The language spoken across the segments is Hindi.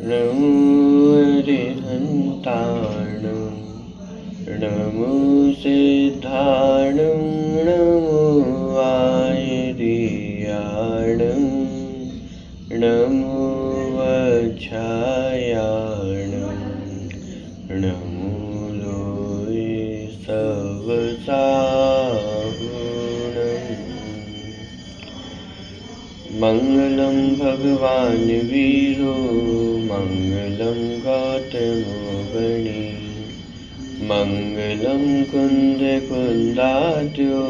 नमो अरिहन्ताणं नमो सिद्धाणं नमो आयर्याणं नमो वज्रायाणं नमो लोये सवसाहुणं। मंगलम भगवान वीरो मंगलम गौतमो गणी मंगलम कुंद कुंदाद्यो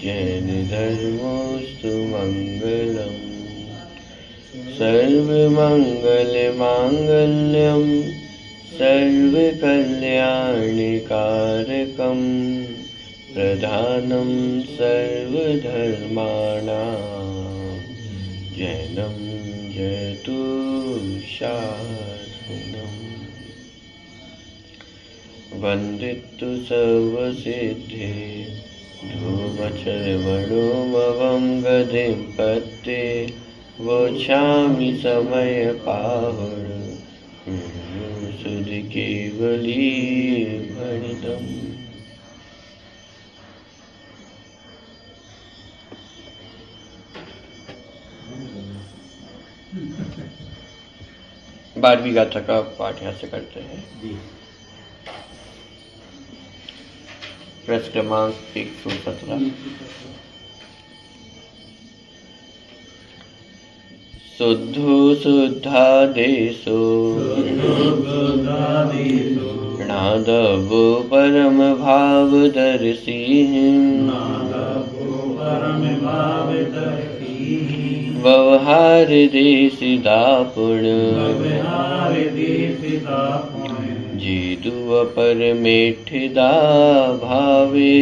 जैन धर्मोस्तु मंगलम। सर्वमंगल मांगल्यम सर्वकल्याणकारकम प्रधानम सर्वधर्माणां जैनं जयतु शासनम्। वन्दितु सर्वसिद्धे धूमचर्मणोमवं गदिं पत्ते वोच्छामि समयपाहुण सुधि केवली भणितम्। बारहवीं गाथा का पाठ यहाँ से करते हैं। प्रश्न क्रमांक 117। शुद्धो शुद्धादेशो नादवो परम भावदर्शी व्यवहार देशिदापुण जीदु अपर मेठिदा भावे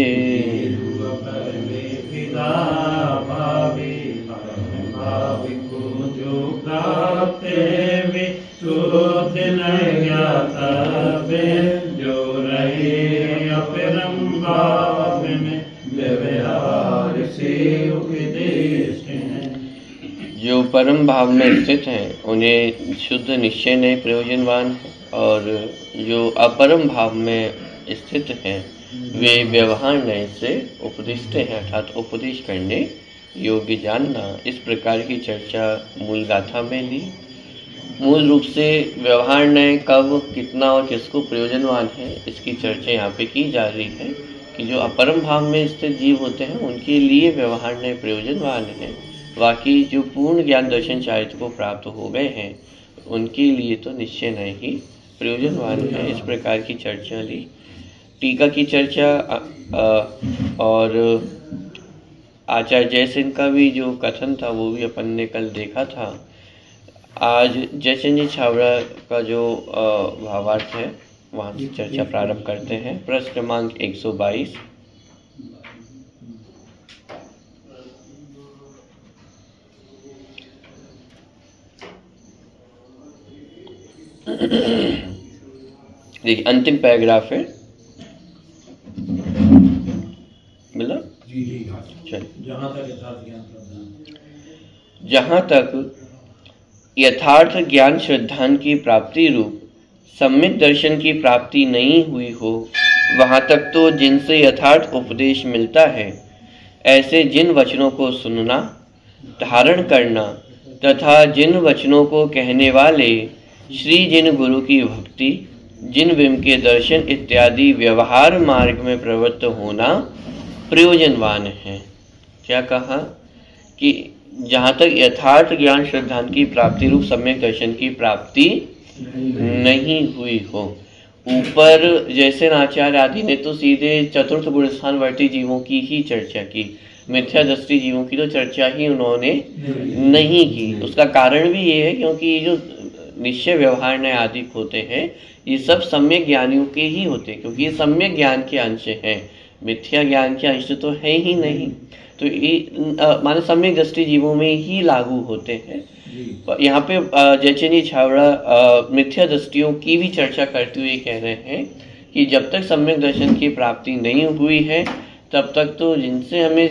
जो रहे अपरम भाव में व्यवहार से उपदेश हैं। जो परम भाव में स्थित हैं उन्हें शुद्ध निश्चय नहीं प्रयोजनवान है, और जो अपरम भाव में स्थित हैं वे व्यवहार नय से उपदिष्ट हैं, अर्थात उपदेश करने योग्य जानना। इस प्रकार की चर्चा मूल गाथा में ली। मूल रूप से व्यवहार नय कब, कितना और किसको प्रयोजनवान है, इसकी चर्चा यहाँ पे की जा रही है कि जो अपरम भाव में स्थित जीव होते हैं उनके लिए व्यवहार नय प्रयोजनवान है। बाकी जो पूर्ण ज्ञान दर्शन चारित्र को प्राप्त हो गए हैं उनके लिए तो निश्चय नय ही प्रयोजनवान है। इस प्रकार की चर्चा ली। टीका की चर्चा और आचार्य जयसिंह का भी जो कथन था वो भी अपन ने कल देखा था। आज जयचंद जी छावड़ा का जो भावार्थ है वहाँ से चर्चा प्रारंभ करते हैं। प्रश्न क्रमांक 122। देखिए अंतिम पैराग्राफ है, मिला? जहाँ तक यथार्थ ज्ञान श्रद्धान की प्राप्ति रूप सम्यक दर्शन की प्राप्ति नहीं हुई हो, वहाँ तक तो जिनसे यथार्थ उपदेश मिलता है ऐसे जिन वचनों को सुनना, धारण करना तथा जिन वचनों को कहने वाले श्री जिन गुरु की भक्ति, जिन विम के दर्शन इत्यादि व्यवहार मार्ग में प्रवृत्त होना प्रयोजनवान है। क्या कहा कि जहाँ तक यथार्थ ज्ञान श्रद्धान की प्राप्ति रूप सम्यक दर्शन की प्राप्ति नहीं हुई हो। ऊपर जैसे आचार्य आदि ने तो सीधे चतुर्थ गुण स्थान वर्ती जीवों की ही चर्चा की, मिथ्या दृष्टि जीवों की तो चर्चा ही उन्होंने नहीं की। उसका कारण भी ये है क्योंकि ये जो निश्चय व्यवहार नय आदि होते हैं ये सब सम्यक ज्ञानियों के ही होते हैं, क्योंकि ये सम्यक ज्ञान के अंश हैं, मिथ्या ज्ञान के अंश तो है ही नहीं। तो ये माने सम्यक दृष्टि जीवों में ही लागू होते हैं। यहाँ पे जयचंद जी छावड़ा मिथ्या दृष्टियों की भी चर्चा करते हुए कह रहे हैं कि जब तक सम्यक दर्शन की प्राप्ति नहीं हुई है तब तक तो जिनसे हमें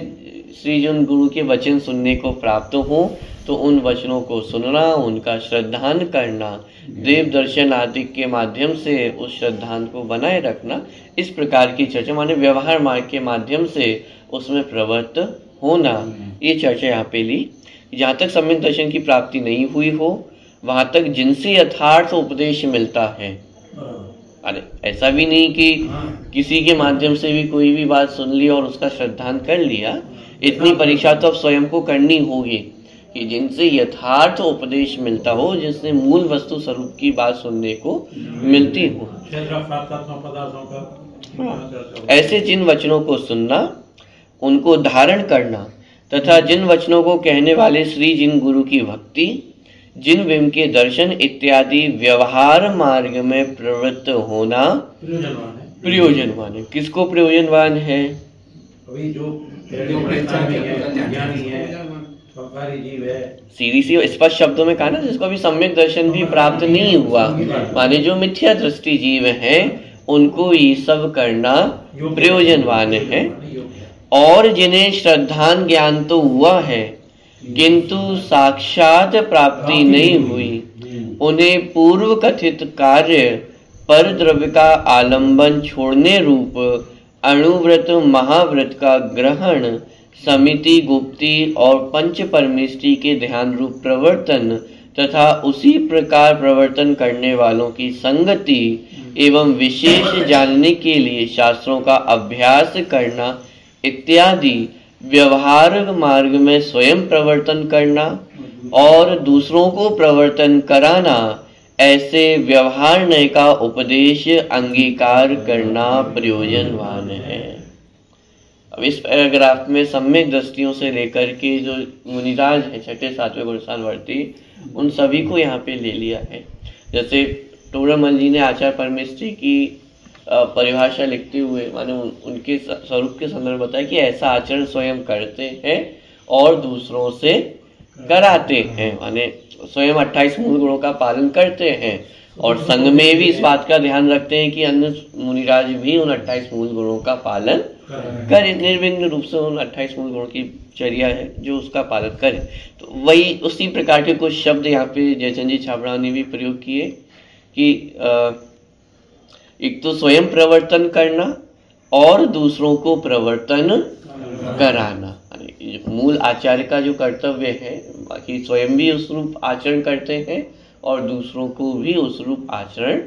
श्री जन गुरु के वचन सुनने को प्राप्त हो तो उन वचनों को सुनना, उनका श्रद्धान करना, देव दर्शन आदि के माध्यम से उस श्रद्धान को बनाए रखना, इस प्रकार की चर्चा माने व्यवहार मार्ग के माध्यम से उसमें प्रवृत्त होना, ये चर्चा यहाँ पे ली। जहाँ तक सम्यक दर्शन की प्राप्ति नहीं हुई हो वहाँ तक जिनसे यथार्थ उपदेश मिलता है। अरे ऐसा भी नहीं कि किसी के माध्यम से भी कोई भी बात सुन ली और उसका श्रद्धान कर लिया। इतनी परीक्षा तो अब स्वयं को करनी होगी कि जिनसे यथार्थ उपदेश मिलता हो, जिससे मूल वस्तु स्वरूप की बात सुनने को मिलती हो, ऐसे जिन वचनों को सुनना, उनको धारण करना तथा जिन वचनों को कहने वाले श्री जिन गुरु की भक्ति, जिन विम के दर्शन इत्यादि व्यवहार मार्ग में प्रवृत्त होना प्रयोजनवान है। किसको प्रयोजनवान है? अभी जो ज्ञानी है, जीव है, सीधी सी स्पष्ट शब्दों में कहा ना, जिसको अभी सम्यक दर्शन भी प्राप्त नहीं हुआ, माने जो मिथ्या दृष्टि जीव हैं, उनको ये सब करना प्रयोजनवान है। और जिन्हें श्रद्धान ज्ञान तो हुआ है किंतु साक्षात प्राप्ति नहीं हुई, उन्हें पूर्व कथित कार्य पर द्रव्य का आलंबन छोड़ने रूप अणुव्रत महाव्रत का ग्रहण, समिति गुप्ति और पंच परमेष्टि के ध्यान रूप प्रवर्तन तथा उसी प्रकार प्रवर्तन करने वालों की संगति एवं विशेष जानने के लिए शास्त्रों का अभ्यास करना इत्यादि व्यवहार मार्ग में स्वयं प्रवर्तन करना और दूसरों को प्रवर्तन कराना, ऐसे व्यवहार नय का उपदेश अंगीकार करना प्रयोजनवान है। अब इस पैराग्राफ में सम्यक दृष्टियों से लेकर के जो मुनिराज है, छठे सातवें गुणस्थानवर्ती, उन सभी को यहाँ पे ले लिया है। जैसे टोडरमल जी ने आचार्य परमेष्ठी की परिभाषा लिखते हुए माने उनके स्वरूप के संदर्भ बताया कि ऐसा आचरण स्वयं करते हैं और दूसरों से कराते हैं, माने स्वयं 28 मूल गुणों का पालन करते हैं और संग में भी इस बात का ध्यान रखते हैं कि अन्य मुनिराज भी उन 28 मूल गुणों का पालन करें, निर्विघ्न रूप से उन 28 मूल गुणों की चर्या है जो उसका पालन करे। तो वही उसी प्रकार के कुछ शब्द यहाँ पे जयचंद जी छाबड़ा ने भी प्रयोग किए कि एक तो स्वयं प्रवर्तन करना और दूसरों को प्रवर्तन कराना। मूल आचार्य का जो कर्तव्य है, बाकी स्वयं भी उस रूप आचरण करते हैं और दूसरों को भी उस रूप आचरण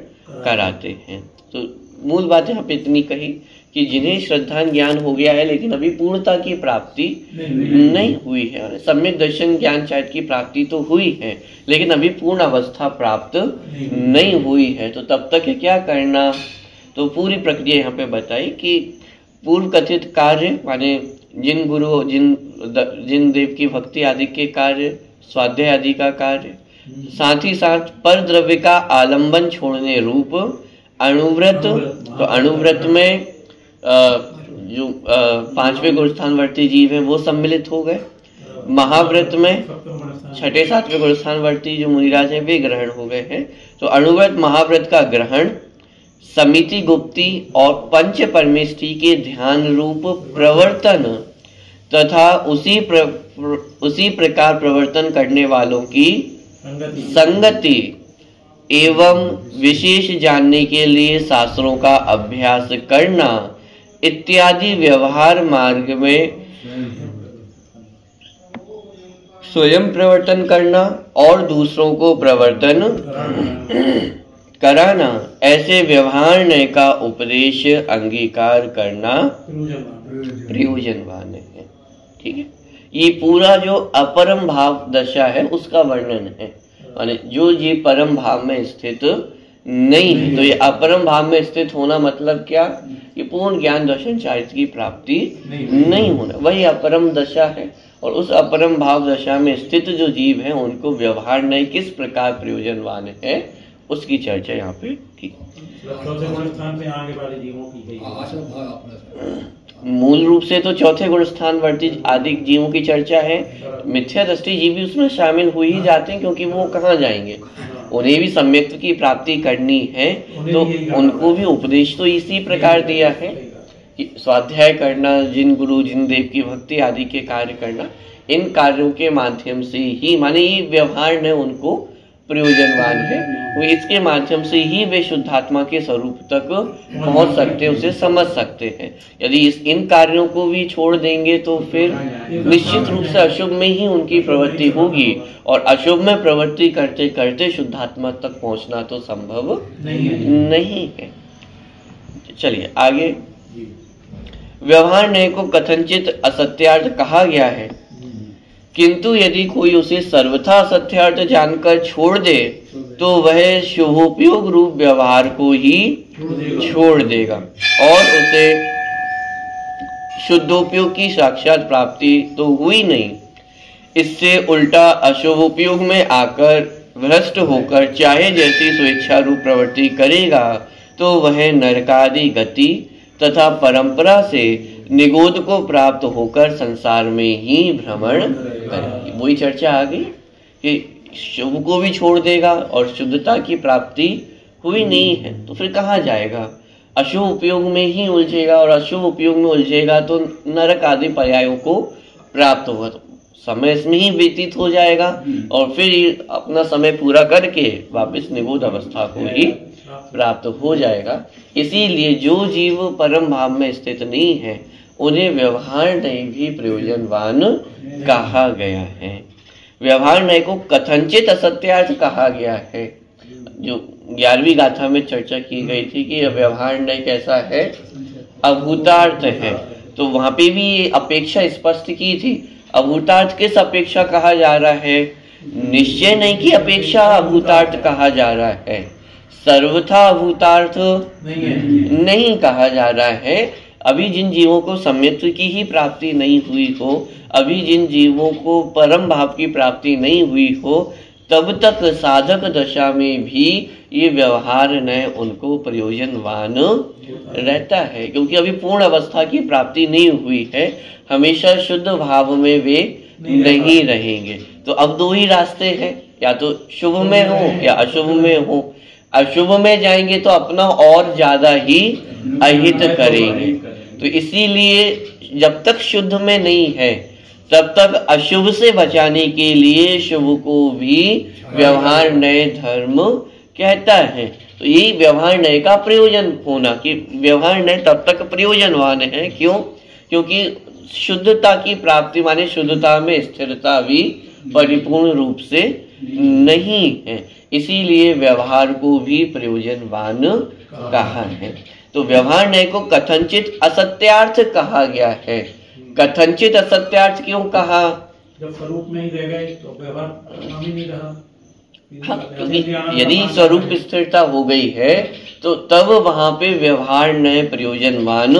कराते हैं। तो मूल बात यहाँ पे इतनी कही कि जिन्हें श्रद्धान ज्ञान हो गया है लेकिन अभी पूर्णता की प्राप्ति नहीं हुई है, सम्यक दर्शन ज्ञान शायद की प्राप्ति तो हुई है लेकिन अभी पूर्ण अवस्था प्राप्त नहीं हुई है, तो तब तक क्या करना? तो पूरी प्रक्रिया यहाँ पे बताई कि पूर्व कथित कार्य माने जिन गुरु जिन देव की भक्ति आदि के कार्य, स्वाध्याय आदि का कार्य, साथ ही साथ पर द्रव्य का आलंबन छोड़ने रूप अणुव्रत। तो अणुव्रत में जो पांचवें गुणस्थानवर्ती जीव हैं वो सम्मिलित हो गए। महाव्रत में छठे सातवें गुणस्थानवर्ती जो मुनिराज हैं वे ग्रहण हो गए हैं। तो अणुव्रत महाव्रत का ग्रहण, समिति गुप्ति और पंच परमेष्टि के ध्यान रूप प्रवर्तन तथा उसी प्रकार प्रवर्तन करने वालों की संगति एवं विशेष जानने के लिए शास्त्रों का अभ्यास करना इत्यादि व्यवहार मार्ग में स्वयं प्रवर्तन करना और दूसरों को प्रवर्तन कराना, ऐसे व्यवहार नय का उपदेश अंगीकार करना प्रयोजनवान है। ठीक है, ये पूरा जो अपरम भाव दशा है उसका वर्णन है, माने जो ये परम भाव में स्थित नहीं है। तो ये अपरम भाव में स्थित होना मतलब क्या? ये पूर्ण ज्ञान दर्शन चारित्र की प्राप्ति नहीं होना, वही अपरम दशा है। और उस अपरम भाव दशा में स्थित जो जीव हैं उनको व्यवहार नय किस प्रकार प्रयोजनवान है उसकी चर्चा यहाँ पे की। मूल रूप से तो चौथे गुण स्थानवर्ती आदि जीवों की चर्चा है। मिथ्या दृष्टि जीव भी उसमें शामिल हो ही जाते हैं क्योंकि वो कहाँ जाएंगे, उन्हें भी सम्यक्त्व की प्राप्ति करनी है। तो उनको भी उपदेश तो इसी प्रकार दिया है कि स्वाध्याय करना, जिन गुरु जिन देव की भक्ति आदि के कार्य करना, इन कार्यों के माध्यम से ही, माने ये व्यवहार ने उनको प्रयोजनवान है, वो इसके माध्यम से ही वे शुद्धात्मा के स्वरूप तक पहुंच सकते हैं, उसे समझ सकते हैं। यदि इन कार्यों को भी छोड़ देंगे तो फिर निश्चित रूप से अशुभ में ही उनकी प्रवृत्ति होगी, और अशुभ में प्रवृत्ति करते करते शुद्धात्मा तक पहुंचना तो संभव नहीं है। चलिए आगे। व्यवहार न्याय को कथनचित असत्यार्थ कहा गया है, किंतु यदि कोई उसे सर्वथा असत्यार्थ जानकर छोड़ दे तो वह शुभोपयोग रूप व्यवहार को ही छोड़ देगा और उसे शुद्धोपयोग की साक्षात प्राप्ति तो हुई नहीं। इससे उल्टा अशुभोपयोग में आकर भ्रष्ट होकर चाहे जैसी स्वेच्छा रूप प्रवृत्ति करेगा तो वह नरकादि गति तथा परंपरा से निगोद को प्राप्त होकर संसार में ही भ्रमण करेगी। वही चर्चा आ गई कि शुभ को भी छोड़ देगा और शुद्धता की प्राप्ति हुई नहीं है तो फिर कहाँ जाएगा, अशुभ उपयोग में ही उलझेगा, और अशुभ उपयोग में उलझेगा तो नरक आदि पर्यायों को प्राप्त होगा, तो समय इसमें ही व्यतीत हो जाएगा और फिर अपना समय पूरा करके वापस निगोद अवस्था को ही प्राप्त हो जाएगा। इसीलिए जो जीव परम भाव में स्थित नहीं है उन्हें व्यवहार न्याय भी प्रयोजनवान कहा गया है। व्यवहार न्याय को कथनचित असत्यार्थ कहा गया है। जो 11वीं गाथा में चर्चा की गई थी कि व्यवहार न्याय कैसा है, अभूतार्थ है, तो वहां पे भी ये अपेक्षा स्पष्ट की थी। अभूतार्थ किस अपेक्षा कहा जा रहा है, निश्चय नहीं की अपेक्षा अभूतार्थ कहा जा रहा है, सर्वथा अभूतार्थ नहीं कहा जा रहा है। अभी जिन जीवों को सम्यत्व की ही प्राप्ति नहीं हुई हो, अभी जिन जीवों को परम भाव की प्राप्ति नहीं हुई हो, तब तक साधक दशा में भी ये व्यवहार न्याय उनको प्रयोजनवान रहता है, क्योंकि अभी पूर्ण अवस्था की प्राप्ति नहीं हुई है, हमेशा शुद्ध भाव में वे नहीं रहेंगे। तो अब दो ही रास्ते हैं, या तो शुभ में हो या अशुभ में हो। अशुभ में जाएंगे तो अपना और ज्यादा ही अहित करेंगे, तो इसीलिए जब तक शुद्ध में नहीं है तब तक अशुभ से बचाने के लिए शुभ को भी व्यवहार न्याय धर्म कहता है। तो यही व्यवहार न्याय का प्रयोजन होना कि व्यवहार न्याय तब तक प्रयोजनवान है, क्यों? क्योंकि शुद्धता की प्राप्ति माने शुद्धता में स्थिरता भी परिपूर्ण रूप से नहीं है, इसीलिए व्यवहार को भी प्रयोजनवान कहा है। तो व्यवहार न्याय को कथनचित असत्यार्थ कहा गया है। कथनचित असत्यार्थ क्यों कहा? जब स्वरूप में ही रह गए तो व्यवहार नाम ही नहीं रहा। हाँ, क्योंकि यदि स्वरूप स्थिरता हो गई है तो तब वहां पे व्यवहार न्याय प्रयोजनवान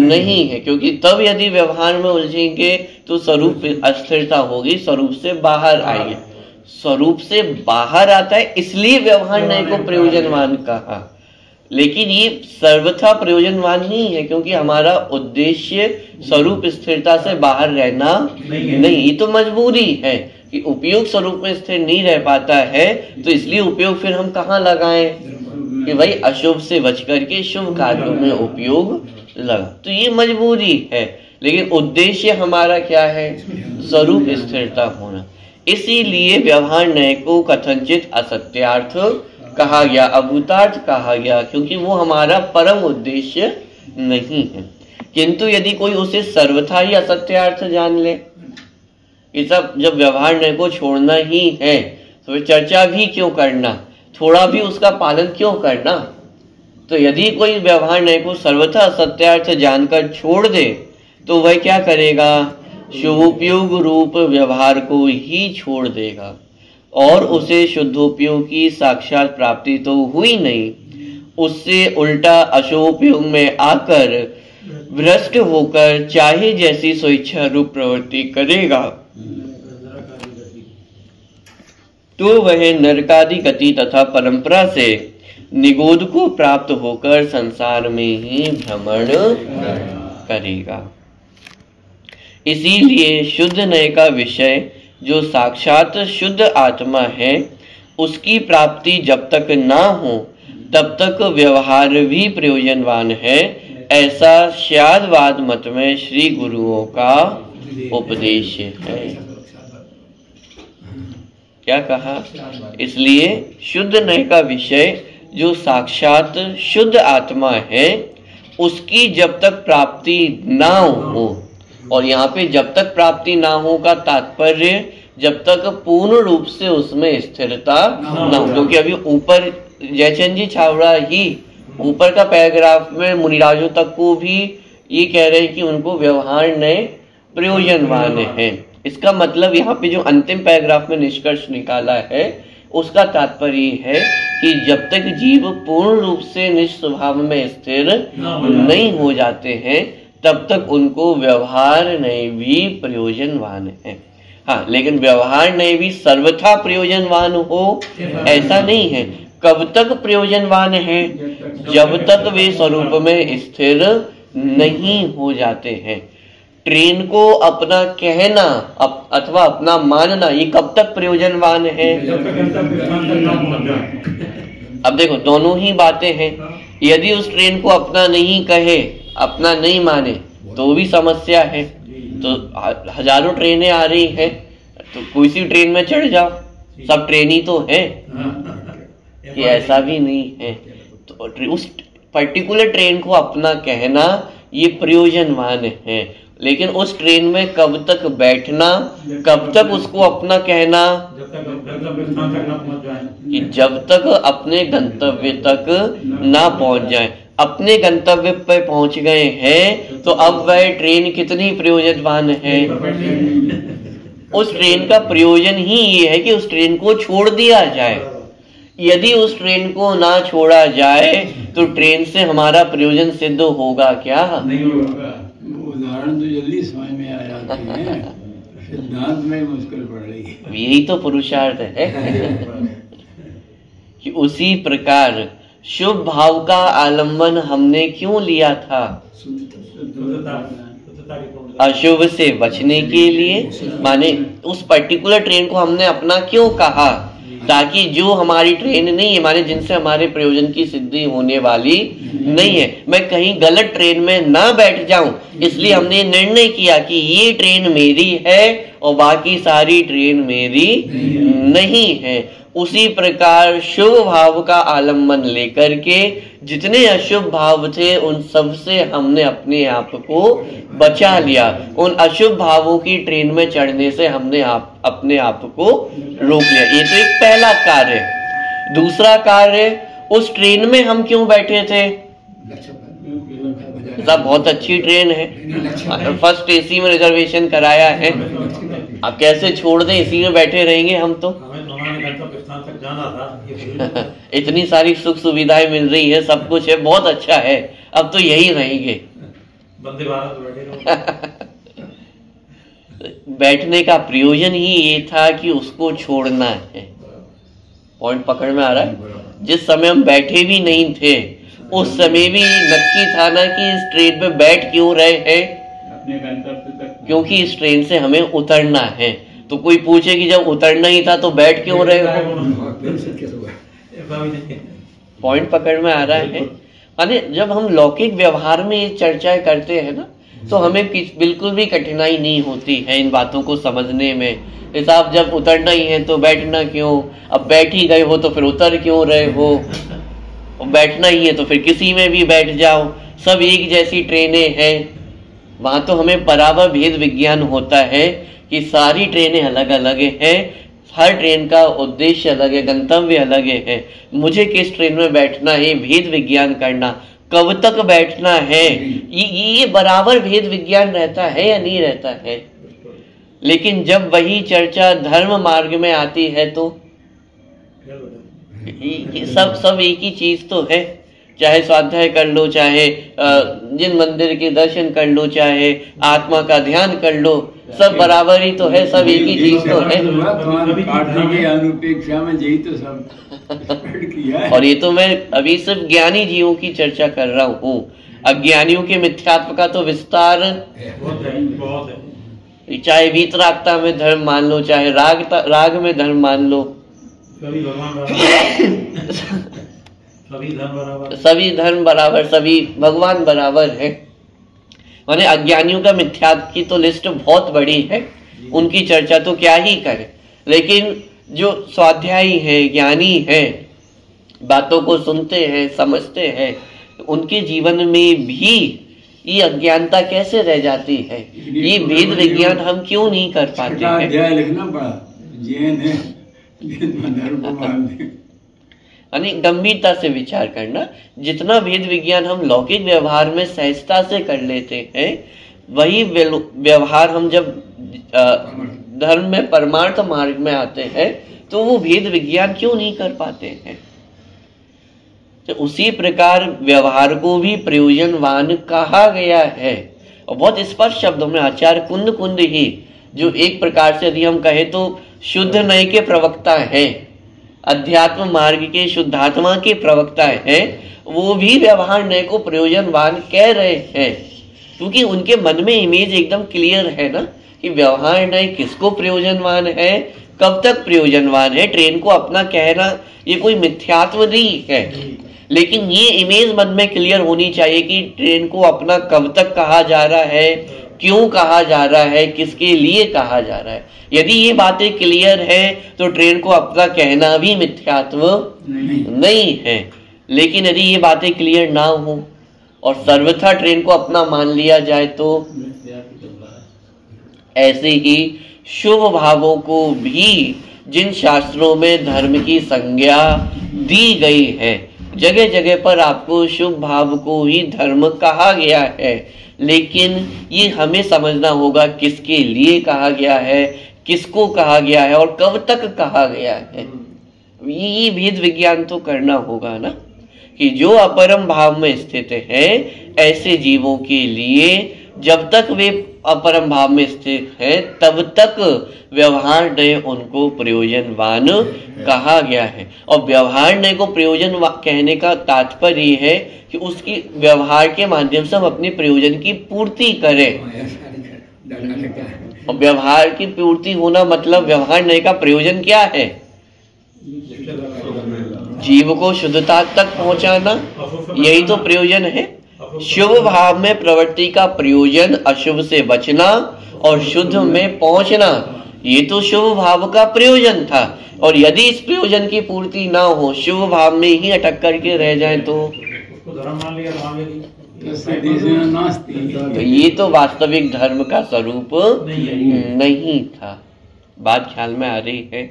नहीं है, क्योंकि तब यदि व्यवहार में उलझेंगे तो स्वरूप अस्थिरता होगी, स्वरूप से बाहर आएंगे। स्वरूप से बाहर आता है इसलिए व्यवहार न्याय को प्रयोजनवान कहा, लेकिन ये सर्वथा प्रयोजनवान नहीं है, क्योंकि हमारा उद्देश्य स्वरूप स्थिरता से बाहर रहना नहीं, ये तो मजबूरी है कि उपयोग स्वरूप में स्थिर नहीं रह पाता है, तो इसलिए उपयोग फिर हम कहाँ लगाएं कि भाई अशुभ से बच करके शुभ कार्यों में उपयोग लगा, तो ये मजबूरी है। लेकिन उद्देश्य हमारा क्या है? स्वरूप स्थिरता होना। इसीलिए व्यवहार न्याय को कथनचित असत्यार्थ कहा गया, अभूतार्थ कहा गया, क्योंकि वो हमारा परम उद्देश्य नहीं है। किंतु यदि कोई उसे सर्वथा ही असत्यार्थ जान ले, ये सब जब व्यवहार न्याय को छोड़ना ही है तो फिर चर्चा भी क्यों करना, थोड़ा भी उसका पालन क्यों करना। तो यदि कोई व्यवहार न्याय को सर्वथा असत्यार्थ जानकर छोड़ दे तो वह क्या करेगा? शुभोपयोग रूप व्यवहार को ही छोड़ देगा और उसे शुद्धोपयोग की साक्षात प्राप्ति तो हुई नहीं, उससे उल्टा अशुभोपयोग में आकर भ्रष्ट होकर चाहे जैसी स्वेच्छा रूप प्रवृत्ति करेगा तो वह नरकादि गति तथा परंपरा से निगोद को प्राप्त होकर संसार में ही भ्रमण करेगा। इसीलिए शुद्ध न्याय का विषय जो साक्षात शुद्ध आत्मा है उसकी प्राप्ति जब तक ना हो तब तक व्यवहार भी प्रयोजनवान है, ऐसा श्यादवाद मत में श्री गुरुओं का उपदेश है। क्या कहा? इसलिए शुद्ध नय का विषय जो साक्षात शुद्ध आत्मा है उसकी जब तक प्राप्ति ना हो, और यहाँ पे जब तक प्राप्ति ना हो का तात्पर्य जब तक पूर्ण रूप से उसमें स्थिरता ना हो। क्योंकि अभी ऊपर जयचंद जी छावड़ा ही ऊपर का पैराग्राफ में मुनिराजों तक को भी ये कह रहे हैं कि उनको व्यवहार नए प्रयोजनवान है। इसका मतलब यहाँ पे जो अंतिम पैराग्राफ में निष्कर्ष निकाला है उसका तात्पर्य है कि जब तक जीव पूर्ण रूप से निस्वभाव में स्थिर नहीं हो जाते हैं तब तक उनको व्यवहार नए भी प्रयोजनवान है। हाँ, लेकिन व्यवहार नए भी सर्वथा प्रयोजनवान हो ऐसा नहीं है। कब तक प्रयोजनवान है? जब तक वे स्वरूप में स्थिर नहीं हो जाते हैं। ट्रेन को अपना कहना अथवा अपना मानना ये कब तक प्रयोजनवान है? अब देखो दोनों ही बातें हैं। यदि उस ट्रेन को अपना नहीं कहे, अपना नहीं माने तो भी समस्या है। तो हजारों ट्रेनें आ रही हैं तो कोई सी ट्रेन में चढ़ जाओ, सब ट्रेन ही तो है कि ऐसा भी नहीं है। तो उस पर्टिकुलर ट्रेन को अपना कहना ये प्रयोजनवान है। लेकिन उस ट्रेन में कब तक बैठना, कब तक उसको अपना कहना, कि जब तक अपने गंतव्य तक ना पहुंच जाए। अपने गंतव्य पर पहुंच गए हैं तो अब वह ट्रेन कितनी प्रयोजनवान है? उस ट्रेन का प्रयोजन ही ये है कि उस ट्रेन को छोड़ दिया जाए। यदि उस ट्रेन को ना छोड़ा जाए तो ट्रेन से हमारा प्रयोजन सिद्ध होगा क्या? नहीं होगा। उदाहरण तो जल्दी समझ में आ जाते हैं, सिद्धांत में मुश्किल पड़ रही है। यही तो पुरुषार्थ है कि उसी प्रकार शुभ भाव का आलंबन हमने क्यों लिया था? अशुभ से बचने के लिए। माने उस पर्टिकुलर ट्रेन को हमने अपना क्यों कहा? ताकि जो हमारी ट्रेन नहीं है, माने जिनसे हमारे प्रयोजन की सिद्धि होने वाली नहीं है, मैं कहीं गलत ट्रेन में ना बैठ जाऊं, इसलिए हमने निर्णय किया कि ये ट्रेन मेरी है और बाकी सारी ट्रेन मेरी नहीं है। उसी प्रकार शुभ भाव का आलंबन लेकर के जितने अशुभ भाव थे उन सब से हमने अपने आप को बचा लिया। उन अशुभ भावों की ट्रेन में चढ़ने से हमने अपने आप को रोक लिया। ये तो एक पहला कार्य। दूसरा कार्य, उस ट्रेन में हम क्यों बैठे थे? सब बहुत अच्छी ट्रेन है, फर्स्ट एसी में रिजर्वेशन कराया है, अब कैसे छोड़ दें? इसी में बैठे रहेंगे हम तो। इतनी सारी सुख सुविधाएं मिल रही है, सब कुछ है, बहुत अच्छा है, अब तो यही रहेंगे। बैठने का प्रयोजन ही ये था कि उसको छोड़ना है। पॉइंट पकड़ में आ रहा है? जिस समय हम बैठे भी नहीं थे उस समय भी नक्की था ना कि इस ट्रेन में बैठ क्यों रहे हैं? अपने गंतव्य तक, क्योंकि इस ट्रेन से हमें उतरना है। तो कोई पूछे कि जब उतरना ही था तो बैठ क्यों रहे हो? पॉइंट पकड़ में आ रहा है? माने जब हम लौकिक व्यवहार में ये चर्चाएं करते हैं ना तो हमें बिल्कुल भी कठिनाई नहीं होती है इन बातों को समझने में। साहब जब उतरना ही है तो बैठना क्यों? अब बैठ ही गए हो तो फिर उतर क्यों रहे हो? बैठना ही है तो फिर किसी में भी बैठ जाओ, सब एक जैसी ट्रेनें हैं। वहां तो हमें बराबर भेद विज्ञान होता है कि सारी ट्रेनें अलग अलग हैं, हर ट्रेन का उद्देश्य अलग है, गंतव्य अलग है। मुझे किस ट्रेन में बैठना है भेद विज्ञान करना, कब तक बैठना है, ये बराबर भेद विज्ञान रहता है या नहीं रहता है? लेकिन जब वही चर्चा धर्म मार्ग में आती है तो सब एक ही चीज तो है। चाहे स्वाध्याय कर लो, चाहे जिन मंदिर के दर्शन कर लो, चाहे आत्मा का ध्यान कर लो, सब बराबर ही तो है, सब एक ही चीज तो है। अनुपेक्षा में यही तो सब और ये तो मैं अभी सिर्फ ज्ञानी जीवों की चर्चा कर रहा हूँ। अज्ञानियों के मिथ्यात्व का तो विस्तार बहुत है। चाहे वीतरागता में धर्म मान लो, चाहे राग में धर्म मान लो, सभी धर्म बराबर, सभी भगवान बराबर है। माने अज्ञानियों का मिथ्यात्व की तो लिस्ट बहुत बड़ी है, उनकी चर्चा तो क्या ही करें, लेकिन जो स्वाध्यायी है, ज्ञानी है, बातों को सुनते हैं, समझते हैं, उनके जीवन में भी ये अज्ञानता कैसे रह जाती है? ये भेद विज्ञान हम क्यों नहीं कर पाते हैं? अध्याय लिखना पड़ा, यानी गंभीरता से विचार करना। जितना भेद विज्ञान हम लौकिक व्यवहार में सहजता से कर लेते हैं, वही व्यवहार हम जब धर्म में परमार्थ मार्ग में आते हैं तो वो भेद विज्ञान क्यों नहीं कर पाते हैं? तो उसी प्रकार व्यवहार को भी प्रयोजनवान कहा गया है। और बहुत स्पष्ट शब्दों में आचार्य कुंद ही, जो एक प्रकार से यदि हम कहे तो शुद्ध नय के प्रवक्ता है, अध्यात्म मार्ग के शुद्धात्मा के प्रवक्ता है, वो भी व्यवहार नय को प्रयोजनवान कह रहे हैं, क्योंकि उनके मन में इमेज एकदम क्लियर है ना कि व्यवहार नय किसको प्रयोजनवान है, कब तक प्रयोजनवान है। ट्रेन को अपना कहना ये कोई मिथ्यात्व नहीं है, लेकिन ये इमेज मन में क्लियर होनी चाहिए कि ट्रेन को अपना कब तक कहा जा रहा है, क्यों कहा जा रहा है, किसके लिए कहा जा रहा है। यदि ये बातें क्लियर है तो ट्रेन को अपना कहना भी मिथ्यात्व नहीं है। लेकिन यदि ये बातें क्लियर ना हो और सर्वथा ट्रेन को अपना मान लिया जाए तो ऐसे ही शुभ भावों को भी जिन शास्त्रों में धर्म की संज्ञा दी गई है, जगह जगह पर आपको शुभ भाव को ही धर्म कहा गया है, लेकिन ये हमें समझना होगा किसके लिए कहा गया है, किसको कहा गया है और कब तक कहा गया है। ये भेद विज्ञान तो करना होगा ना कि जो अपरम भाव में स्थित है ऐसे जीवों के लिए जब तक वे अपरम भाव में स्थित है तब तक व्यवहार नय उनको प्रयोजनवान कहा गया है। और व्यवहार नय को प्रयोजन कहने का तात्पर्य है कि उसकी व्यवहार के माध्यम से हम अपने प्रयोजन की पूर्ति करें। और व्यवहार की पूर्ति होना मतलब व्यवहार नय का प्रयोजन क्या है? जीव को शुद्धता तक पहुंचाना, यही तो प्रयोजन है। शुभ भाव में प्रवृत्ति का प्रयोजन अशुभ से बचना और शुद्ध में पहुंचना, ये तो शुभ भाव का प्रयोजन था। और यदि इस प्रयोजन की पूर्ति ना हो, शुभ भाव में ही अटक करके रह जाए तो ये तो वास्तविक धर्म का स्वरूप नहीं था। बात ख्याल में आ रही है?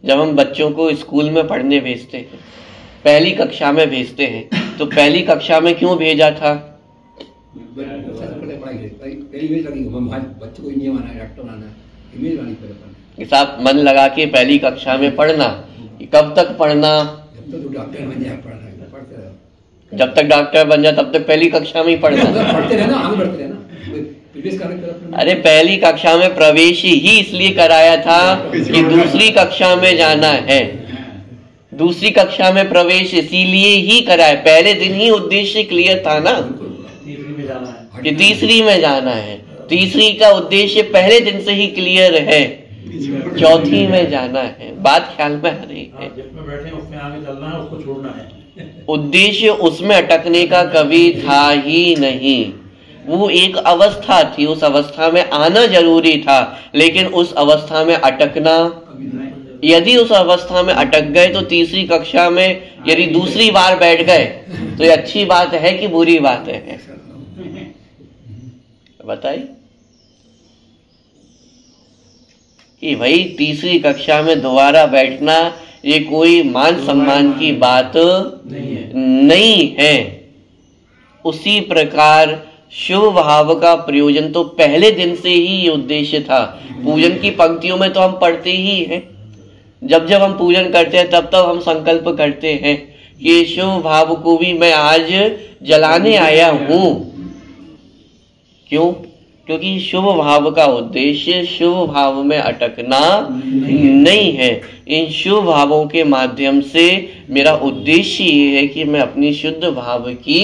जब हम बच्चों को स्कूल में पढ़ने भेजते हैं, पहली कक्षा में भेजते हैं, तो पहली कक्षा में क्यों भेजा था? साहब मन लगा के पहली कक्षा में पढ़ना, कब तक पढ़ना? जब तक डॉक्टर बन जाए तब तक पहली कक्षा में ही पढ़ना। अरे पहली कक्षा में प्रवेश ही इसलिए कराया था कि दूसरी कक्षा में जाना है। दूसरी कक्षा में प्रवेश इसीलिए ही कराया, पहले दिन ही उद्देश्य क्लियर था ना कि तीसरी में जाना है। तीसरी का उद्देश्य पहले दिन से ही क्लियर है, चौथी में जाना है। बात ख्याल में आ रही है? जिसमें बैठे उसमें आगे चलना है, उसको छोड़ना है। उद्देश्य उसमें अटकने का कभी था ही नहीं। वो एक अवस्था थी, उस अवस्था में आना जरूरी था, लेकिन उस अवस्था में अटकना, यदि उस अवस्था में अटक गए तो तीसरी कक्षा में यदि दूसरी बार बैठ गए तो ये अच्छी बात है कि बुरी बात है? बताइए कि भाई तीसरी कक्षा में दोबारा बैठना ये कोई मान सम्मान की बात नहीं है। उसी प्रकार शुभ भाव का प्रयोजन तो पहले दिन से ही उद्देश्य था। पूजन की पंक्तियों में तो हम पढ़ते ही हैं, जब जब हम पूजन करते हैं तब तब हम संकल्प करते हैं कि शुभ भाव को भी मैं आज जलाने आया हूं। क्यों? क्योंकि शुभ भाव का उद्देश्य शुभ भाव में अटकना नहीं है। इन शुभ भावों के माध्यम से मेरा उद्देश्य ये है कि मैं अपनी शुद्ध भाव की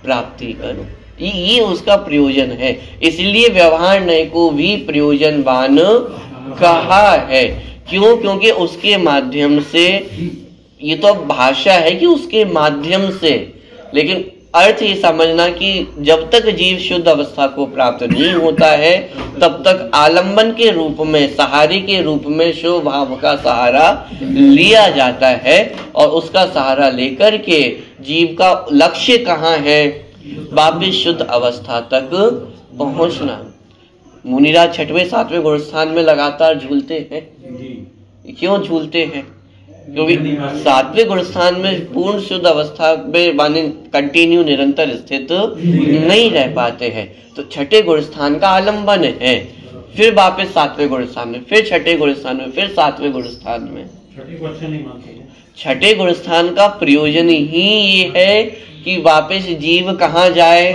प्राप्ति करूं। ये उसका प्रयोजन है। इसलिए व्यवहार नय को भी प्रयोजनवान कहा है। क्यों? क्योंकि उसके माध्यम से, ये तो भाषा है कि उसके माध्यम से, लेकिन अर्थ ये समझना कि जब तक जीव शुद्ध अवस्था को प्राप्त नहीं होता है तब तक आलंबन के रूप में, सहारे के रूप में शुभ भाव का सहारा लिया जाता है और उसका सहारा लेकर के जीव का लक्ष्य कहाँ है? वापिस शुद्ध अवस्था तक पहुंचना। मुनिराज छठवें सातवें गुणस्थान में लगातार झूलते हैं। क्यों झूलते हैं? क्योंकि सातवें गुणस्थान में पूर्ण शुद्ध अवस्था में माने कंटिन्यू निरंतर स्थित नहीं रह पाते हैं, तो छठे गुणस्थान का आलंबन है। फिर वापस सातवें गुणस्थान में, फिर छठे गुणस्थान में, फिर सातवें गुणस्थान में। छठे गुणस्थान का प्रयोजन ही ये है कि वापस जीव कहाँ जाए?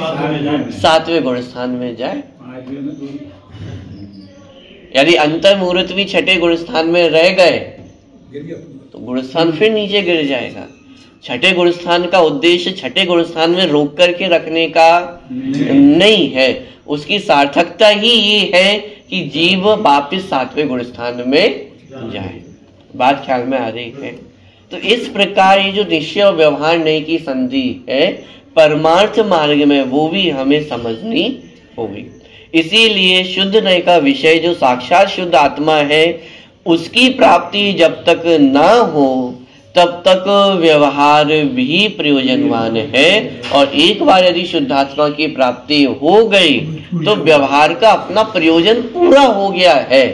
सातवें गुणस्थान में जाए। यदि अंतर मुहूर्त भी छठे गुणस्थान में रह गए तो गुणस्थान फिर नीचे गिर जाएगा। छठे गुणस्थान का उद्देश्य छठे गुणस्थान में रोक करके रखने का नहीं है, उसकी सार्थकता ही ये है कि जीव वापिस सातवें गुणस्थान में जाए। बात ख्याल में आ रही है? तो इस प्रकार ये जो निश्चय और व्यवहार नय की संधि है परमार्थ मार्ग में, वो भी हमें समझनी होगी। इसीलिए शुद्ध नय का विषय जो साक्षात शुद्ध आत्मा है उसकी प्राप्ति जब तक ना हो तब तक व्यवहार भी प्रयोजनवान है, और एक बार यदि शुद्धात्मा की प्राप्ति हो गई तो व्यवहार का अपना प्रयोजन पूरा हो गया है,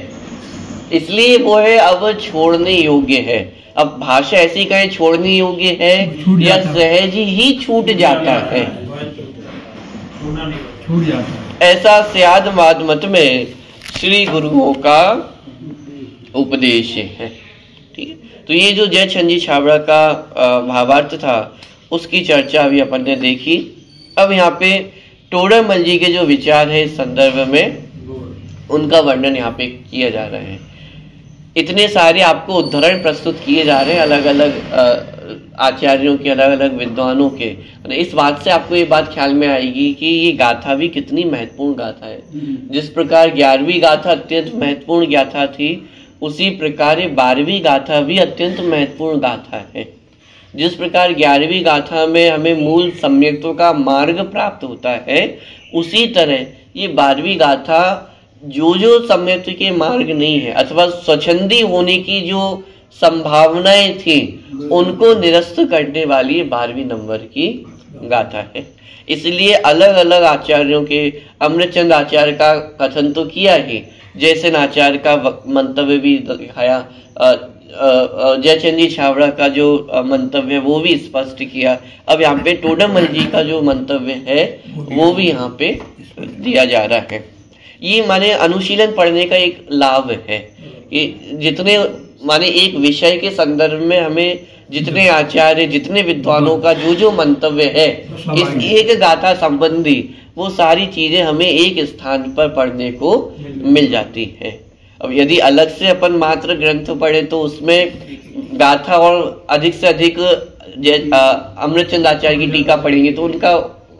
इसलिए वो है अब छोड़ने योग्य है। अब भाषा ऐसी कहे छोड़ने योग्य है या सहज ही छूट जाता है, ऐसा स्यादवाद मत में श्री गुरुओं का उपदेश है। ठीक है, तो ये जो जयचंद छाबड़ा का भावार्थ था उसकी चर्चा अभी अपन ने देखी। अब यहाँ पे टोडरमल जी के जो विचार है इस संदर्भ में उनका वर्णन यहाँ पे किया जा रहा है। इतने सारे आपको उदाहरण प्रस्तुत किए जा रहे हैं अलग अलग आचार्यों के, अलग अलग विद्वानों के। इस बात से आपको ये बात ख्याल में आएगी कि ये गाथा भी कितनी महत्वपूर्ण गाथा है। जिस प्रकार 11वीं गाथा अत्यंत महत्वपूर्ण गाथा थी, उसी प्रकार 12वीं गाथा भी अत्यंत महत्वपूर्ण गाथा है। जिस प्रकार 11वीं गाथा में हमें मूल सम्यक्तों का मार्ग प्राप्त होता है, उसी तरह ये 12वीं गाथा जो जो सम्यक्त के मार्ग नहीं है अथवा स्वच्छंदी होने की जो संभावनाएं थी उनको निरस्त करने वाली 12वीं नंबर की गाथा है। इसलिए अलग अलग आचार्यों के, अमृतचंद आचार्य का कथन तो किया ही, जयसेन आचार्य का मंतव्य भी दिखाया, जयचंद छाबड़ा का जो मंतव्य है वो भी स्पष्ट किया। अब यहाँ पे टोडरमल जी का जो मंतव्य है वो भी यहाँ पे दिया जा रहा है। ये माने अनुशीलन पढ़ने का एक लाभ है कि जितने माने एक विषय के संदर्भ में हमें जितने आचार्य, जितने विद्वानों का जो जो मंतव्य है इस एक गाथा संबंधी, वो सारी चीजें हमें एक स्थान पर पढ़ने को मिल जाती हैं। अब यदि अलग से अपन मात्र ग्रंथ पढ़े तो उसमें गाथा और अधिक से अधिक अमृतचंद आचार्य की टीका पढ़ेंगे तो उनका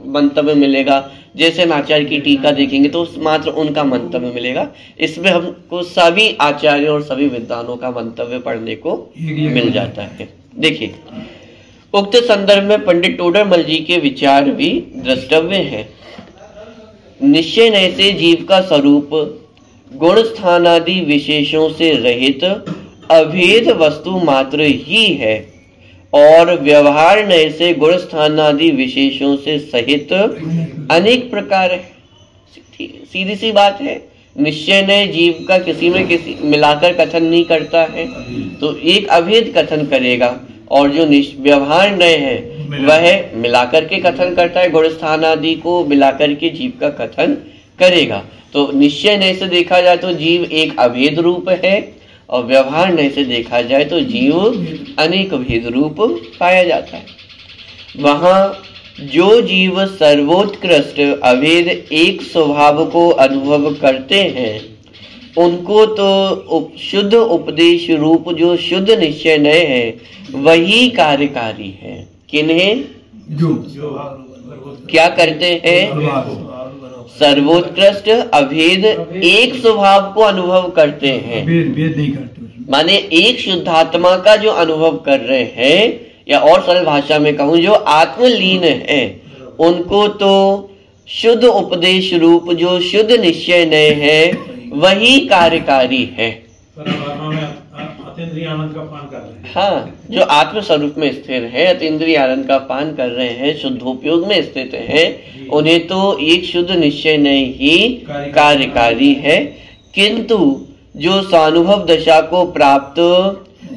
मंतव्य मिलेगा, जैसे आचार्य की टीका देखेंगे तो मात्र उनका मंतव्य मिलेगा। इसमें हमको सभी आचार्यों और सभी विद्वानों का मंतव्य पढ़ने को मिल जाता है। देखिए, उक्त संदर्भ में पंडित टोडरमल जी के विचार भी द्रष्टव्य है। निश्चय नय से जीव का स्वरूप गुण स्थानादि विशेषों से रहित अभेद वस्तु मात्र ही है, और व्यवहार नय से गुण स्थानादि विशेषों से सहित अनेक प्रकार है। सीधी सी बात है, निश्चय नय जीव का किसी में किसी मिलाकर कथन नहीं करता है, तो एक अभेद कथन करेगा, और जो व्यवहार नय है वह मिलाकर के कथन करता है, गुण स्थान आदि को मिलाकर के जीव का कथन करेगा। तो निश्चय नय से देखा जाए तो जीव एक अभेद रूप है, और व्यवहार नय से देखा जाए तो जीव अनेक भेद रूप पाया जाता है। वहां जो जीव सर्वोत्कृष्ट अभेद एक स्वभाव को अनुभव करते हैं उनको तो शुद्ध उपदेश रूप जो शुद्ध निश्चय नय है वही कार्यकारी है। किन्हें? जो क्या करते हैं? सर्वोत्कृष्ट अभेद एक स्वभाव को अनुभव करते हैं, भेद नहीं करते, माने एक शुद्धात्मा का जो अनुभव कर रहे हैं, या और सरल भाषा में कहूं जो आत्मलीन है उनको तो शुद्ध उपदेश रूप जो शुद्ध निश्चय नय है वही कार्यकारी है। परमात्मा में अतीन्द्रिय आनंद का पान कर रहे हैं। हाँ, जो आत्म स्वरूप में स्थिर है, अतीन्द्रिय आनंद का पान कर रहे हैं, शुद्धोपयोग में स्थित है, उन्हें तो एक शुद्ध निश्चय नय ही कार्यकारी है। किंतु जो स्वानुभव दशा को प्राप्त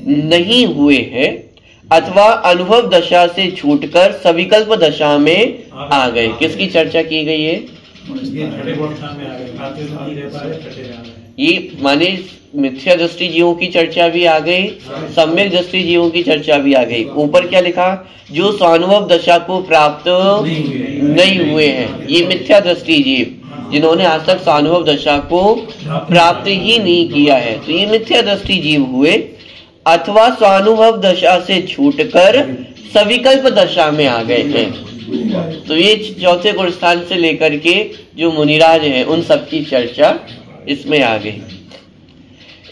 नहीं हुए हैं अथवा अनुभव दशा से छूटकर सविकल्प दशा में आ गए, किसकी चर्चा की गई है? ये छठे बोधान में आ गए, खाते नहीं रह पा रहे, छठे में आ गए। ये माने मिथ्या दृष्टि जीवों की चर्चा भी आ गई, सम्यक दृष्टि जीवों की चर्चा भी आ गई। ऊपर क्या लिखा? जो स्वानुभव दशा को प्राप्त नहीं हुए हैं, ये मिथ्या दृष्टि जीव जिन्होंने आज तक स्वानुभव दशा को प्राप्त ही नहीं किया है, तो ये मिथ्या दृष्टि जीव हुए। अथवा स्वानुभव दशा से छूटकर सविकल्प दशा में आ गए हैं। तो ये चौथे गुण स्थान से लेकर के जो मुनिराज हैं उन सबकी चर्चा इसमें आ गई।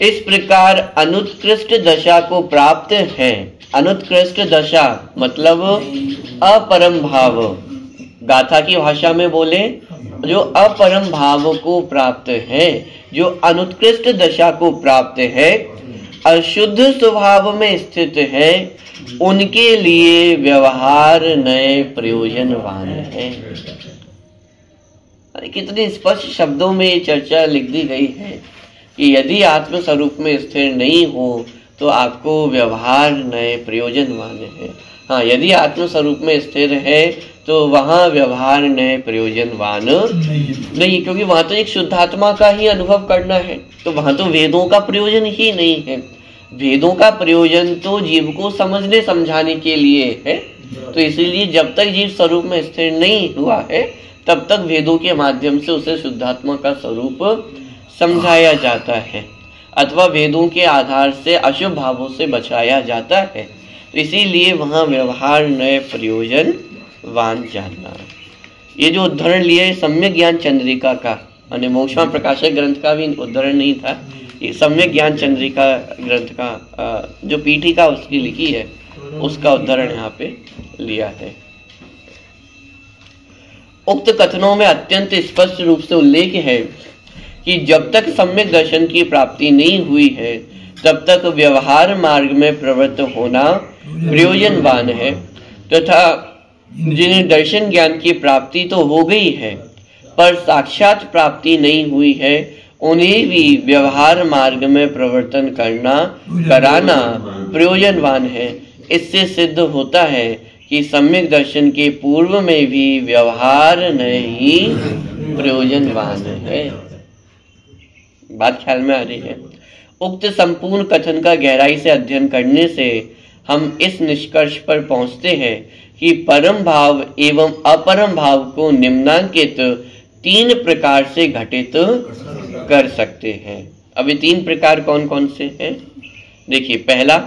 इस प्रकार अनुत्कृष्ट दशा को प्राप्त हैं। अनुत्कृष्ट दशा मतलब अपरम भाव, गाथा की भाषा में बोले जो अपरम भाव को प्राप्त है, जो अनुत्कृष्ट दशा को प्राप्त है, अशुद्ध स्वभाव में स्थित है, उनके लिए व्यवहार नए प्रयोजनवान है। कितने स्पष्ट शब्दों में ये चर्चा लिख दी गई है कि यदि आत्म स्वरूप में स्थिर नहीं हो तो आपको व्यवहार नए प्रयोजनवान है। हाँ, यदि आत्म स्वरूप में स्थिर है तो वहाँ व्यवहार नए प्रयोजनवान नहीं, क्योंकि वहाँ तो एक शुद्धात्मा का ही अनुभव करना है, तो वहाँ तो वेदों का प्रयोजन ही नहीं है। वेदों का प्रयोजन तो जीव को समझने समझाने के लिए है, तो इसीलिए जब तक जीव स्वरूप में स्थिर नहीं हुआ है तब तक वेदों के माध्यम से उसे शुद्धात्मा का स्वरूप समझाया जाता है, अथवा वेदों के आधार से अशुभ भावों से बचाया जाता है। तो इसीलिए वहाँ व्यवहार नए प्रयोजनवान जानना। ये जो उदाहरण लिए सम्यक ज्ञान चंद्रिका का, माने मोक्षमा प्रकाशक ग्रंथ का भी उदाहरण नहीं था, ये सम्यक ज्ञान चंद्रिका ग्रंथ का जो पीठिका उसकी लिखी है उसका उदाहरण यहाँ पे लिया है। उक्त कथनों में अत्यंत स्पष्ट रूप से उल्लेख है कि जब तक सम्यक दर्शन की प्राप्ति नहीं हुई है तब तक व्यवहार मार्ग में प्रवृत्त होना प्रयोजनवान है, तथा जिन्हें दर्शन ज्ञान की प्राप्ति तो हो गई है पर साक्षात प्राप्ति नहीं हुई है, उन्हें भी व्यवहार मार्ग में प्रवर्तन कराना प्रयोजनवान है। इससे सिद्ध होता है कि सम्यक दर्शन के पूर्व में भी व्यवहार नहीं प्रयोजनवान है। बात ख्याल में आ रही है? उक्त संपूर्ण कथन का गहराई से अध्ययन करने से हम इस निष्कर्ष पर पहुंचते हैं कि परम भाव एवं अपरम भाव को निम्नांकित 3 प्रकार से घटित कर सकते हैं। अब ये 3 प्रकार कौन कौन से हैं? देखिए, पहला,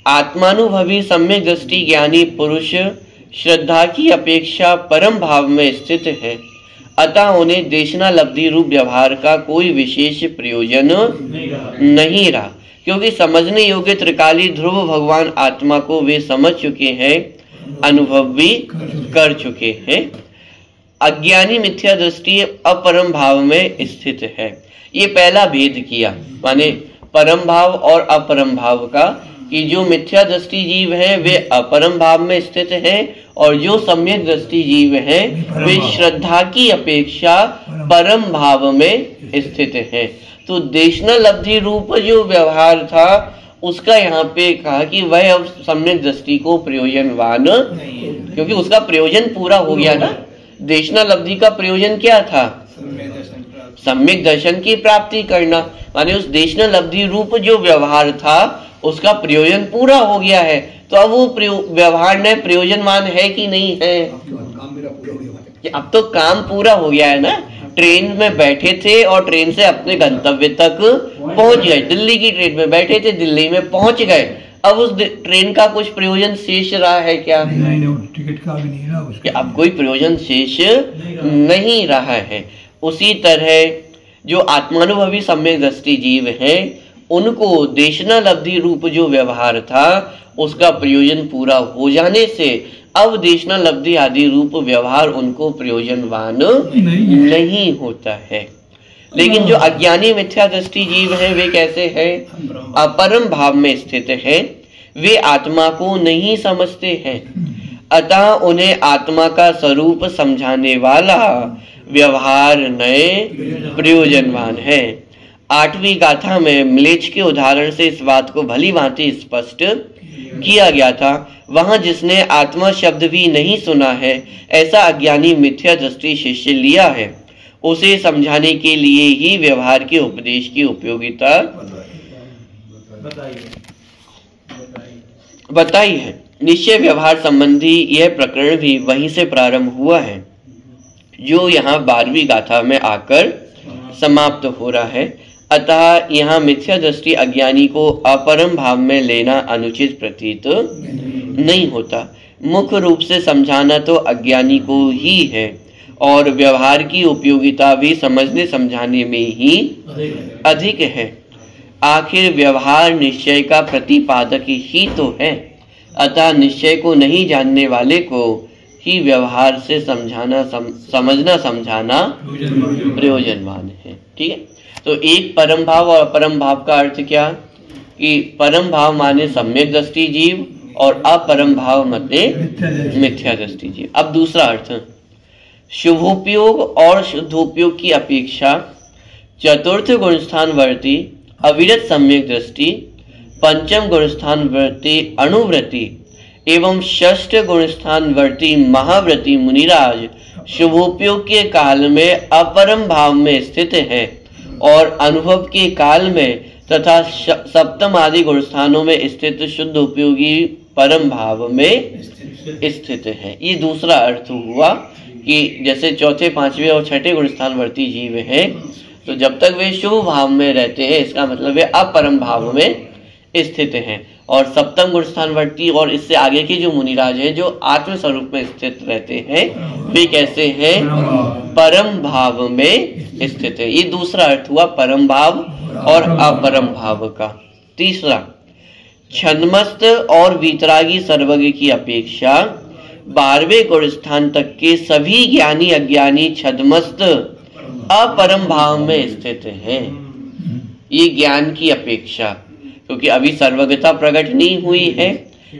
आत्मानुभवी सम्यक दृष्टि ज्ञानी पुरुष श्रद्धा की अपेक्षा परम भाव में स्थित है, अतः उन्हें देशना लब्धि रूप व्यवहार का कोई विशेष प्रयोजन नहीं रहा, क्योंकि समझने योग्य त्रिकाली ध्रुव भगवान आत्मा को वे समझ चुके हैं, अनुभव भी कर चुके हैं। अज्ञानी मिथ्या दृष्टि अपरम भाव में स्थित है। ये पहला भेद किया, माने परम भाव और अपरम भाव का, कि जो मिथ्या दृष्टि जीव हैं वे अपरम भाव में स्थित हैं और जो सम्यक दृष्टि जीव हैं वे श्रद्धा की अपेक्षा परम भाव में स्थित हैं। तो देशना लब्धि रूप जो व्यवहार था उसका यहाँ पे कहा कि वह अब सम्यक दृष्टि को प्रयोजनवान, क्योंकि उसका प्रयोजन पूरा हो गया ना। देशना लब्धि का प्रयोजन क्या था? सम्यक दर्शन की प्राप्ति करना, माने उस देशना लब्धि रूप जो व्यवहार था उसका प्रयोजन पूरा हो गया है, तो अब वो व्यवहार में प्रयोजनवान है कि नहीं है? अब तो काम पूरा हो गया है ना। ट्रेन में बैठे थे और ट्रेन से अपने गंतव्य तक पहुंच गए, दिल्ली की ट्रेन में बैठे थे, दिल्ली में पहुंच गए। अब उस ट्रेन का कुछ प्रयोजन शेष रहा है क्या? नहीं, टिकट का भी नहीं रहा उसका। अब कोई प्रयोजन शेष नहीं रहा है। उसी तरह जो आत्मानुभवी सम्यक दृष्टि जीव हैं उनको देशना लब्धि रूप जो व्यवहार था उसका प्रयोजन पूरा हो जाने से अवदेशना लब्धि आदि रूप व्यवहार उनको प्रयोजनवान नहीं होता है। लेकिन जो अज्ञानी मिथ्या दृष्टि जीव हैं वे कैसे हैं? अपरम भाव में स्थित हैं, वे आत्मा को नहीं समझते हैं, अतः उन्हें आत्मा का स्वरूप समझाने वाला व्यवहार नए प्रयोजनवान है। 8वीं गाथा में म्लेच्छ के उदाहरण से इस बात को भली भांति स्पष्ट किया गया था। वहां जिसने आत्मा शब्द भी नहीं सुना है ऐसा अज्ञानी मिथ्या दृष्टि शिष्य लिया है, उसे समझाने के लिए ही व्यवहार के उपदेश की उपयोगिता बताई है। निश्चय व्यवहार संबंधी यह प्रकरण भी वहीं से प्रारंभ हुआ है जो यहाँ 12वीं गाथा में आकर समाप्त हो रहा है। अतः यहाँ मिथ्या दृष्टि अज्ञानी को अपरम भाव में लेना अनुचित प्रतीत नहीं होता। मुख्य रूप से समझाना तो अज्ञानी को ही है और व्यवहार की उपयोगिता भी समझने समझाने में ही अधिक है। आखिर व्यवहार निश्चय का प्रतिपादक ही तो है, अतः निश्चय को नहीं जानने वाले को ही व्यवहार से समझना समझाना प्रयोजनवान है। ठीक है, तो एक परम भाव और अपरम भाव का अर्थ क्या कि परम भाव माने सम्यक दृष्टि जीव और अपरम भाव माने मिथ्या दृष्टि जीव। अब दूसरा अर्थ, शुभोपयोग और शुद्धोपयोग की अपेक्षा चतुर्थ गुणस्थान वर्ती अविरत सम्यक दृष्टि, पंचम गुणस्थान वर्ती अणुव्रति एवं षष्ठ गुणस्थान वर्ती महाव्रति मुनिराज शुभोपयोग के काल में अपरम भाव में स्थित है और अनुभव के काल में तथा सप्तम आदि गुणस्थानों में स्थित शुद्ध उपयोगी परम भाव में स्थित है। ये दूसरा अर्थ हुआ कि जैसे चौथे, पांचवें और छठे गुणस्थान वर्ती जीव हैं तो जब तक वे शुभ भाव में रहते हैं इसका मतलब वे अपरम भाव में स्थित हैं, और सप्तम गुणस्थान वर्ती और इससे आगे के जो मुनिराज हैं जो आत्म स्वरूप में स्थित रहते हैं वे कैसे हैं? परम भाव में स्थित है। ये दूसरा अर्थ हुआ परम भाव और अपरम भाव का। तीसरा, छद्मस्त और वीतरागी सर्वज्ञ की अपेक्षा 12वें गुणस्थान तक के सभी ज्ञानी अज्ञानी छद्मस्त अपरम भाव में स्थित हैं। ये ज्ञान की अपेक्षा, क्योंकि अभी सर्वज्ञता प्रकट नहीं हुई है,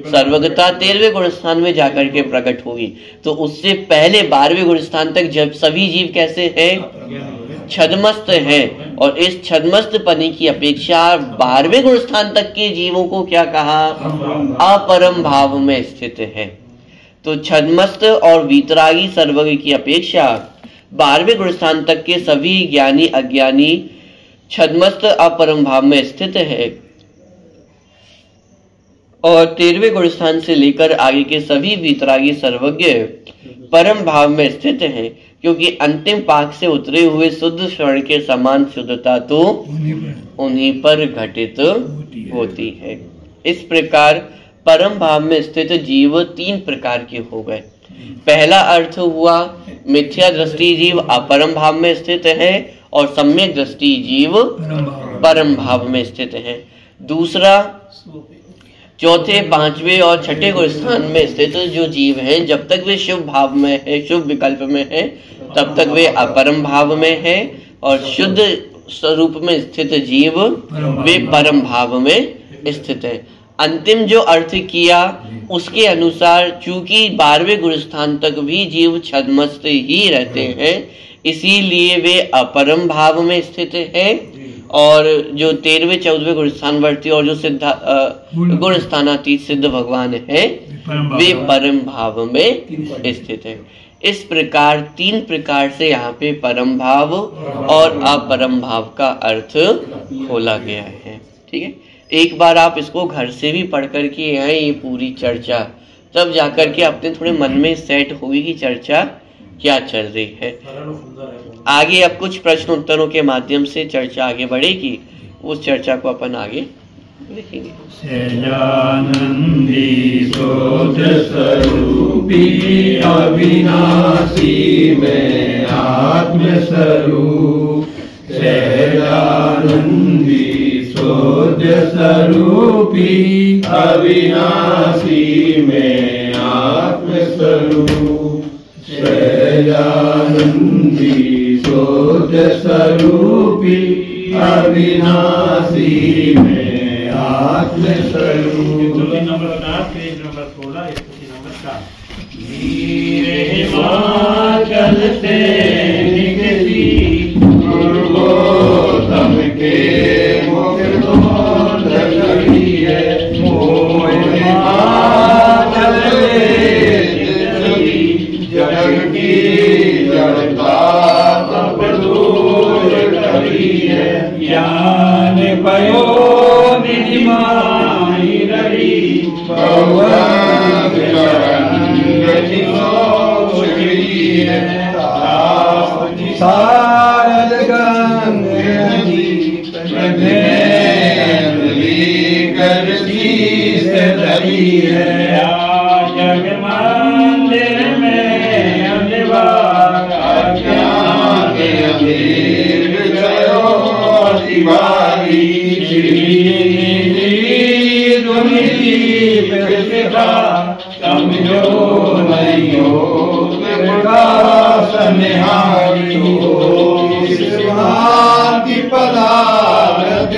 सर्वज्ञता 13वें गुणस्थान में जाकर के प्रकट होगी, तो उससे पहले 12वें गुणस्थान तक जब सभी जीव कैसे हैं? छद्मस्त हैं, और इस छद्मस्त पनी की अपेक्षा 12वें गुणस्थान तक के जीवों को क्या कहा? अपरम भाव में स्थित है। तो छद्मस्त और वीतरागी सर्वज्ञ की अपेक्षा 12वें गुणस्थान तक के सभी ज्ञानी अज्ञानी छद्मस्त अपरम भाव में स्थित है और 13वें गुणस्थान से लेकर आगे के सभी वीतरागी सर्वज्ञ परम भाव में स्थित हैं, क्योंकि अंतिम पाक से उतरे हुए शुद्ध स्वर्ण के समान शुद्धता तो उन्हीं पर घटित होती है। इस प्रकार परम भाव में स्थित जीव 3 प्रकार के हो गए। पहला अर्थ हुआ मिथ्या दृष्टि जीव अपरम भाव में स्थित है और सम्यक दृष्टि जीव परम भाव में स्थित है। दूसरा, चौथे, पांचवें और छठे गुणस्थान में स्थित जो जीव हैं जब तक वे शुभ भाव में है, शुभ विकल्प में है, तब तक वे अपरम भाव में है, और शुद्ध स्वरूप में स्थित जीव वे परम भाव में स्थित है। अंतिम जो अर्थ किया उसके अनुसार चूंकि 12वें गुणस्थान तक भी जीव छद्मस्त ही रहते हैं, इसीलिए वे अपरम भाव में स्थित हैं, और जो 13वें 14वें गुणस्थान वर्ती और जो सिद्ध गुणस्थानातीत सिद्ध भगवान है वे परम भाव में स्थित है। इस प्रकार 3 प्रकार से यहाँ पे परम भाव और अपरम भाव का अर्थ खोला गया है। ठीक है, एक बार आप इसको घर से भी पढ़ करके आए ये पूरी चर्चा, तब जाकर के अपने थोड़े मन में सेट होगी कि चर्चा क्या चल रही है। आगे अब कुछ प्रश्न उत्तरों के माध्यम से चर्चा आगे बढ़ेगी, उस चर्चा को अपन आगे देखेंगे। सहजानंदी सोच स्वरूपी अविनाशी में आत्म स्वरूप, सहजानंदी सोच स्वरूपी अविनाशी में आत्म स्वरूप सहजानंदी सोच स्वरूपी अविनाशी में आत्म स्वरूप। नंबर 4 पेज नंबर 16 स्तुति नंबर 4। वीर हिमाचल से निकली पूर्वोत्तम के मुख तो धरी है मोह हिमाचल जग की जड़ता तब दूर करी है ज्ञान भयो निधिमाई रही शारद गंगी करती से धरी है जग मंदिर में अंधकार अज्ञान अंधेर गयो दिवाली समझो नहीं हो निहारी हो पदार्थ